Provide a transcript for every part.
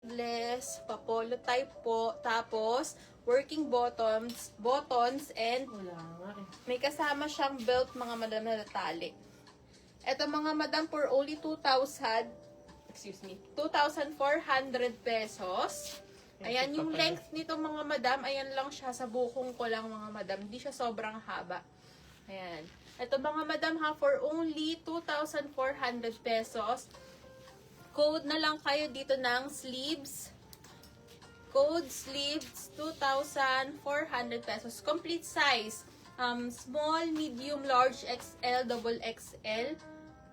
Less, pa-polo type po. Tapos, working buttons, and Wala nga eh. may kasama siyang belt, mga madam, na tali. Ito mga madam, for only 2,400 pesos. Ayan, yung length nito mga madam, ayan lang siya, sa bukong ko lang mga madam. Hindi siya sobrang haba. Ayan. Ito mga madam ha, for only 2,400 pesos. Code na lang kayo dito ng sleeves. Code sleeves, 2,400 pesos. Complete size. Small, medium, large, XL, double XL.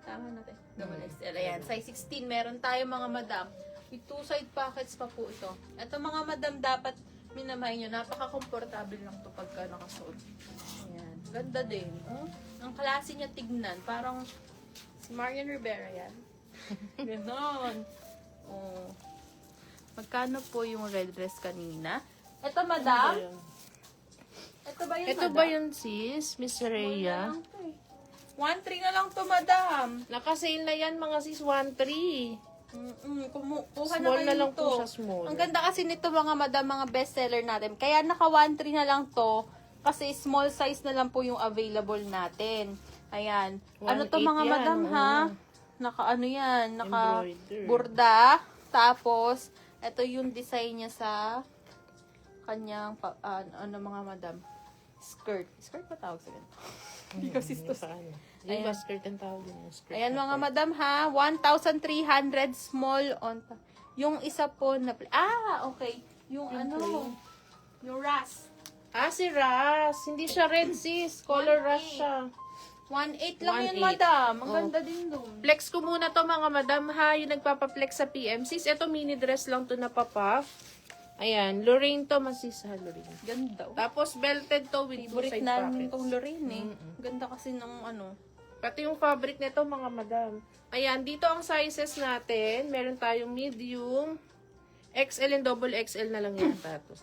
Tama natin. Double XL. Ayan. Size 16 meron tayo mga madam. With 2 side pockets pa po ito. Ito mga madam, dapat minamay nyo. Napaka-comfortable lang to pagka nakasuot. Ayan. Ganda din. Oh? Ang klase niya tignan. Parang si Marian Rivera yan. Ganon. Oh. Magkano po yung red dress kanina? Ito madam. Ito ba yun Ito madam? ba yun sis? Miss Rhea? 1.3 na lang to madam. Naka-sale na yan mga sis, 1.3. Kuha Small na na kayo lang nito. po siya, small. Ang ganda kasi nito mga madam, mga bestseller natin. Kaya naka 1.3 na lang to. Kasi small size na lang po yung available natin. Ayan. Ano to 1.8 mga yan, madam oo. ha? Naka ano yan? Naka Embroider. burda. Tapos, ito yung design niya sa kanyang, ano mga madam? Skirt. Skirt pa tawag sa ganito? Hindi kasi ito. Yung ba skirt ang tawag yun? Skirt Ayan na mga part. madam ha, 1,300 small on yung isa po na okay. Yung ano, yung ras. Ah, si Ras. Hindi siya red sis. Color 1.8. Ras siya. 1.8 lang yun 1.8. madam. Ang Oh. ganda din dun. Flex ko muna to mga madam ha. Yung nagpapa-flex sa PM. Sis, ito mini dress lang to na papa. Ayan. Lorraine to, masis ha, Lorraine. Ganda. Tapos belted to with two Favorite side namin pockets. tong Lorraine eh. Ganda kasi ng ano. Pati yung fabric nito mga madam. Ayan, dito ang sizes natin. Meron tayong medium, XL and double XL na lang yung tatos.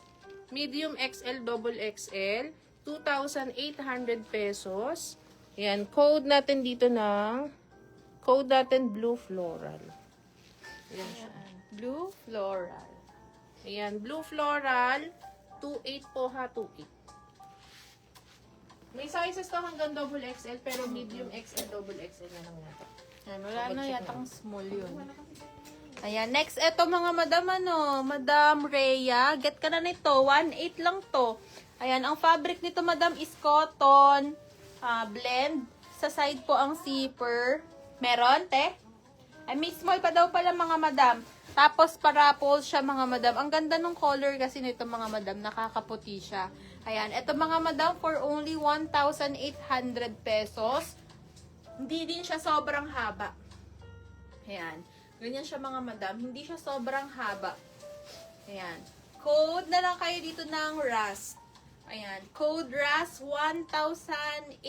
Medium XL, double XL, 2,800 pesos. Ayan, code natin dito code natin blue floral. Ayan siya. Blue floral. Ayan, blue floral, 2.8 po ha, 2.8. May sizes to hanggang double XL, pero medium XL, double XL na lang natin. Ayan, wala na yatang small yun. Ayan, next, eto mga madam, Madam Rhea, get ka na nito, 1.8 lang to. Ayan, ang fabric nito, madam, is cotton, blend. Sa side po ang zipper. Meron, te? Ay, may small pa daw pala, mga madam. Tapos, parapol siya, mga madam. Ang ganda ng color kasi nito, mga madam, nakakaputi siya. Ayan, eto mga madam, for only 1,800 pesos. Hindi din siya sobrang haba. Ayan. Ganyan siya mga madam. Hindi siya sobrang haba. Ayan. Code na lang kayo dito ng RAS. Ayan. Code RAS, 1,800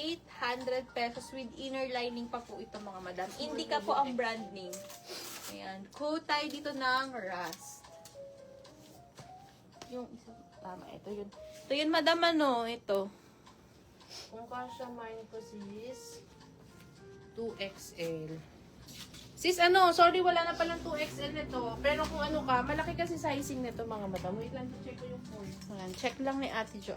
pesos with inner lining pa po ito mga madam. Indica po ang brand name. Ayan. Code tayo dito ng RAS. Yung isa. Tama. Ito yun. Ito yun madam ito. Kung kasya mine ko sis, 2XL. Sis, sorry, wala na palang 2XL nito. Pero kung ano ka, malaki kasi sizing nito mga madam. Wait lang, check ko yung phone. Ayan. Check lang ni Ate Jo.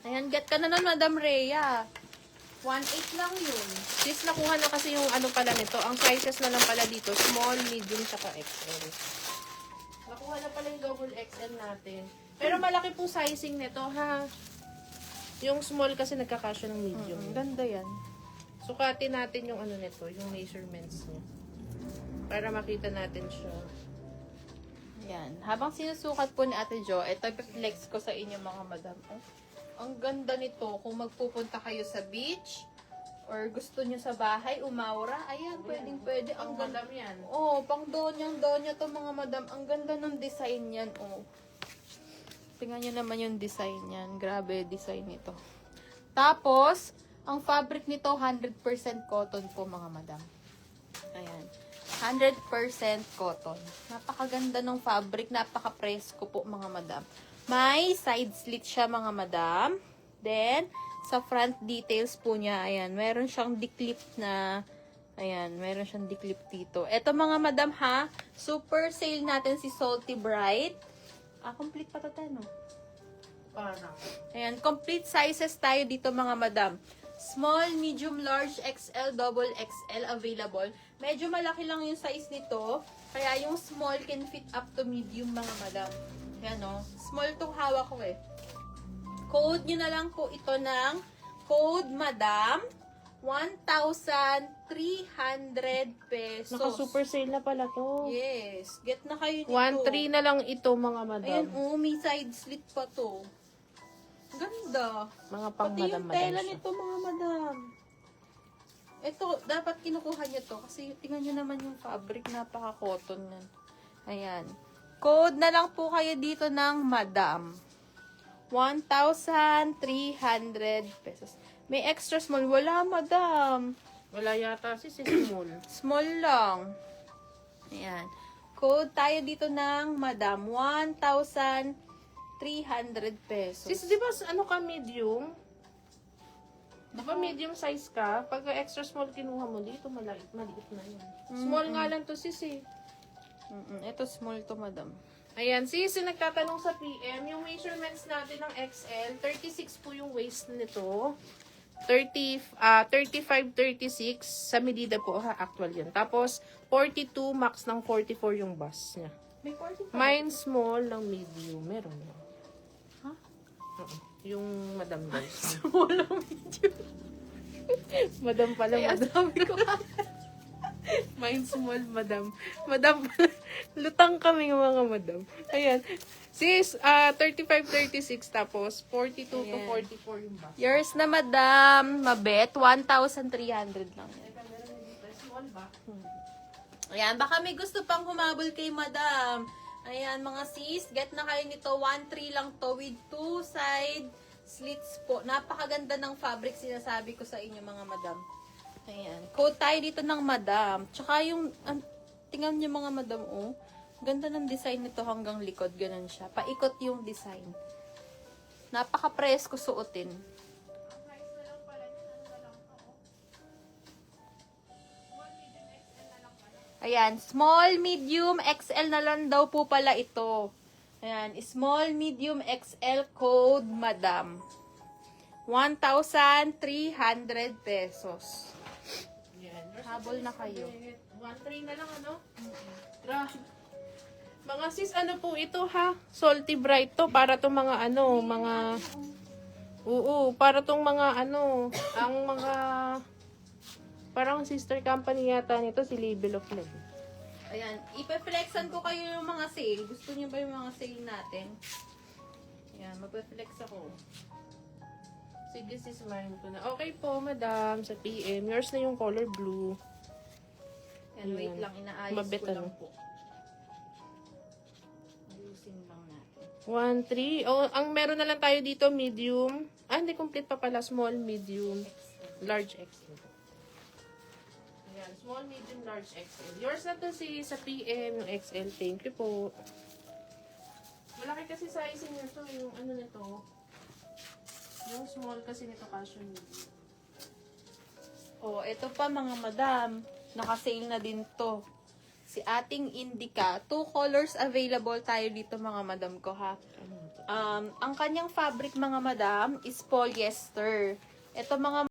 Ayan, get ka na nun, Madam Rhea. 1.8 lang yun. Sis, nakuha na kasi yung ano pala nito. Ang sizes na lang pala dito, small, medium, saka XL. Nakuha na pala yung double XL natin. Pero malaki po sizing nito, ha? Yung small kasi nagkakasya ng medium. Ganda yan. Sukatin natin yung ano nito, yung measurements niya. Para makita natin siya. Yan. Habang sinusukat po ni Ate Jo, ito flex ko sa inyo mga madam. Oh, ang ganda nito. Kung magpupunta kayo sa beach, or gusto nyo sa bahay, umaura, ayan, pwedeng pwede. Ang ganda. Madam yan. Oh, pang donya to mga madam. Ang ganda ng design yan. Oh. Tingnan nyo naman yung design yan. Grabe design nito. Tapos, ang fabric nito, 100% cotton po mga madam. Ayan. 100% cotton. Napakaganda ng fabric. Napaka-presko po mga madam. May side slit siya mga madam. Then, sa front details po niya, ayan, meron siyang declip na Ayan, meron siyang declip dito. Ito mga madam ha, super sale natin si Salty Bright. Complete pa to no? Parang. Ayan, complete sizes tayo dito mga madam. Small, medium, large, XL, double XL available. Medyo malaki lang yung size nito. Kaya yung small can fit up to medium mga madam. Ayan o. Small tong hawak ko eh. Code nyo na lang po ito ng code madam. 1,300 pesos. Naka-super sale na pala to. Yes. Get na kayo nito. 1,300 na lang ito, mga madam. Ayan, may side slit pa to. Ganda. Mga pang Pati yung madam-madam tela siya. nito, mga madam. Ito, dapat kinukuha nyo to. Kasi tingnan nyo naman yung fabric. Napaka-cotton yan. Ayan. Code na lang po kayo dito ng madam. 1,300 pesos. May extra small. Wala, madam. Wala yata si small. Small lang. Ayan. Code tayo dito ng madam. 1,300 pesos. Sis, di ba ano ka medium? Di ba medium size ka? Pag extra small kinuha mo dito, maliit na yun. Small nga lang to sis eh. Ito small to, madam. Ayan, sis, yung nagtatanong sa PM, yung measurements natin ng XL, 36 po yung waist nito. 35-36 sa medida po ha, actual yun. Tapos, 42 max ng 44 yung bust niya. May 45. Mine small ng medium. Meron yun. Ha? Yung madam daw. Small lang medium. Madam pala, Kaya madam. sabi ko, Mine small, madam. Madam pala. Lutang kami mga madam. Ayan. Sis, 35-36 tapos 42 to Ayan. 44 yung bust. yours na, madam. Mabet, 1,300 lang yan. Small ba? Ayan, baka may gusto pang humabol kay madam. Ayan, mga sis, get na kayo nito. 1,300 lang to with 2 side slits po. Napakaganda ng fabric, sinasabi ko sa inyo, mga madam. Ayan. Coat tayo dito ng madam. Tsaka yung, tingnan nyo mga madam, oh. Ganda ng design nito hanggang likod. Ganun siya. Paikot yung design. Napaka-presko suotin. Ayan, small, medium, XL na lang daw po pala ito. Ayan, small, medium, XL code, madam. 1,300 pesos. Yan. Habol na kayo. 1-3 na lang, ano? Grabe. Mga sis, ano po ito ha? Salty Bright to. Para tong mga ano, mga... Oo, para tong mga ano, ang mga... Parang sister company yata nito, si Label of Love. Ayan, ipe-flexan ko kayo yung mga sale. Gusto niyo ba yung mga sale natin? Ayan, magpe-flex ako. Sige sis, mine ko na. Okay po, madam, sa PM. Yours na yung color blue. Ayan, wait Ayan. lang, inaayos Mabit ko lang ano. po. Ayusin lang natin. 1-3. Oh, ang meron na lang tayo dito, medium. Hindi complete pa pala. Small, medium, large XL. Ayan, small, medium, large XL. Yours na to si sa PM, yung XL. Thank you po. Malaki kasi sizing nito, yung ano nito. Yung small kasi nito, cashew medium. Oh, ito pa mga madam. Naka-sale na din to. Si ating Indica. 2 colors available tayo dito mga madam ko ha. Ang kanyang fabric mga madam is polyester. Ito mga